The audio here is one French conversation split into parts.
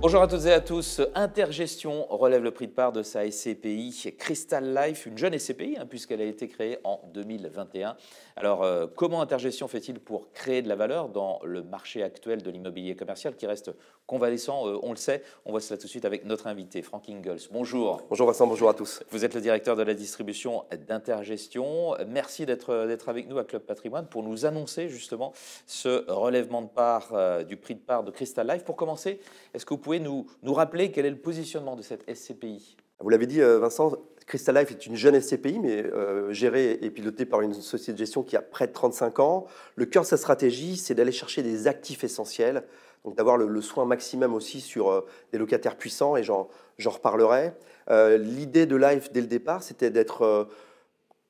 Bonjour à toutes et à tous. Intergestion relève le prix de part de sa SCPI Crystal Life, une jeune SCPI puisqu'elle a été créée en 2021. Alors, comment Intergestion fait-il pour créer de la valeur dans le marché actuel de l'immobilier commercial qui reste convalescent, on le sait. On voit cela tout de suite avec notre invité, Franck Ingels. Bonjour. Bonjour Vincent, bonjour à tous. Vous êtes le directeur de la distribution d'Intergestion. Merci d'être avec nous à Club Patrimoine pour nous annoncer justement ce relèvement de part du prix de part de Crystal Life. Pour commencer, est-ce que vous pouvez nous rappeler quel est le positionnement de cette SCPI? Vous l'avez dit Vincent, Crystal Life est une jeune SCPI, mais gérée et pilotée par une société de gestion qui a près de 35 ans. Le cœur de sa stratégie, c'est d'aller chercher des actifs essentiels, donc d'avoir le soin maximum aussi sur des locataires puissants, et j'en reparlerai. L'idée de Life, dès le départ, c'était d'être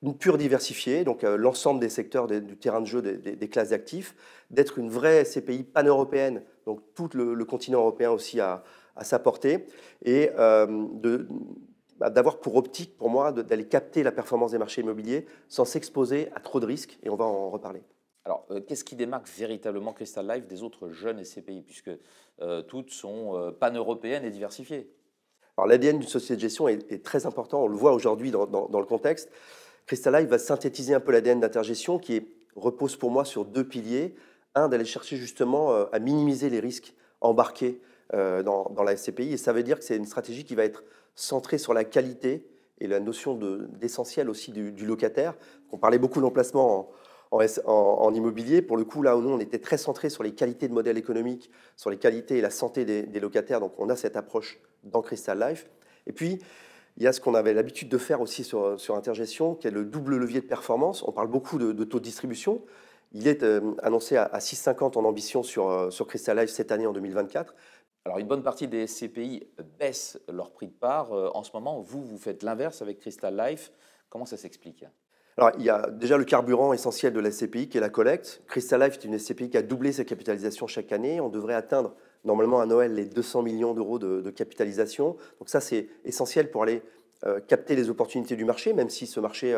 une pure diversifiée, donc l'ensemble des secteurs du terrain de jeu des classes d'actifs, d'être une vraie SCPI pan-européenne, donc tout le continent européen aussi à sa portée, et d'avoir pour optique, pour moi, d'aller capter la performance des marchés immobiliers sans s'exposer à trop de risques, et on va en reparler. Alors, qu'est-ce qui démarque véritablement Crystal Life des autres jeunes SCPI, puisque toutes sont pan-européennes et diversifiées? Alors, l'ADN d'une société de gestion est très important, on le voit aujourd'hui dans le contexte. Crystal Life va synthétiser un peu l'ADN d'Intergestion qui repose pour moi sur deux piliers. Un, d'aller chercher justement à minimiser les risques embarqués dans la SCPI. Et ça veut dire que c'est une stratégie qui va être centrée sur la qualité et la notion d'essentiel aussi du locataire. On parlait beaucoup d'emplacement en immobilier. Pour le coup, là où nous, on était très centré sur les qualités de modèle économique, sur les qualités et la santé des locataires. Donc on a cette approche dans Crystal Life. Et puis, il y a ce qu'on avait l'habitude de faire aussi sur Intergestion, qui est le double levier de performance. On parle beaucoup de taux de distribution. Il est annoncé à 6,50 en ambition sur Crystal Life cette année en 2024. Alors, une bonne partie des SCPI baissent leur prix de part. En ce moment, vous faites l'inverse avec Crystal Life. Comment ça s'explique? Alors, il y a déjà le carburant essentiel de la SCPI qui est la collecte. Crystal Life est une SCPI qui a doublé sa capitalisation chaque année. On devrait atteindre normalement à Noël les 200 millions d'euros de capitalisation. Donc ça, c'est essentiel pour aller capter les opportunités du marché, même si ce marché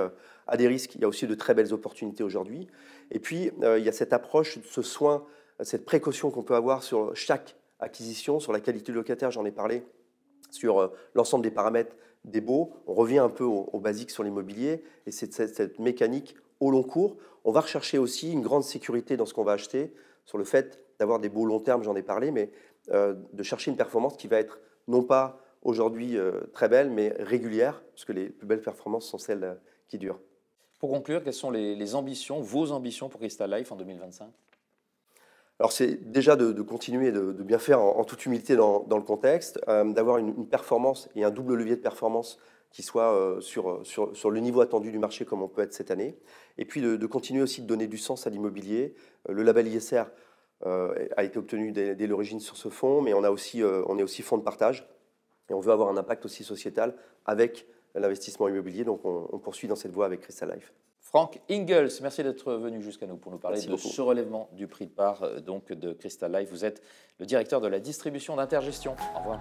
a des risques. Il y a aussi de très belles opportunités aujourd'hui. Et puis, il y a cette approche, ce soin, cette précaution qu'on peut avoir sur chaque acquisition, sur la qualité du locataire, j'en ai parlé, sur l'ensemble des paramètres des baux. On revient un peu au basique sur l'immobilier, et c'est cette mécanique au long cours. On va rechercher aussi une grande sécurité dans ce qu'on va acheter, sur le fait d'avoir des baux long terme, j'en ai parlé, mais de chercher une performance qui va être non pas aujourd'hui très belle, mais régulière, parce que les plus belles performances sont celles qui durent. Pour conclure, quelles sont les ambitions, vos ambitions pour Crystal Life en 2025? Alors c'est déjà de continuer de bien faire en toute humilité dans le contexte, d'avoir une performance et un double levier de performance qui soit sur le niveau attendu du marché comme on peut être cette année, et puis de continuer aussi de donner du sens à l'immobilier. Le label ISR a été obtenu dès l'origine sur ce fonds, mais on est aussi fonds de partage, et on veut avoir un impact aussi sociétal avec l'investissement immobilier, donc on poursuit dans cette voie avec Crystal Life. Franck Ingels, merci d'être venu jusqu'à nous pour nous parler de beaucoup. ce relèvement du prix de part donc de Crystal Life. Vous êtes le directeur de la distribution d'Intergestion. Au revoir.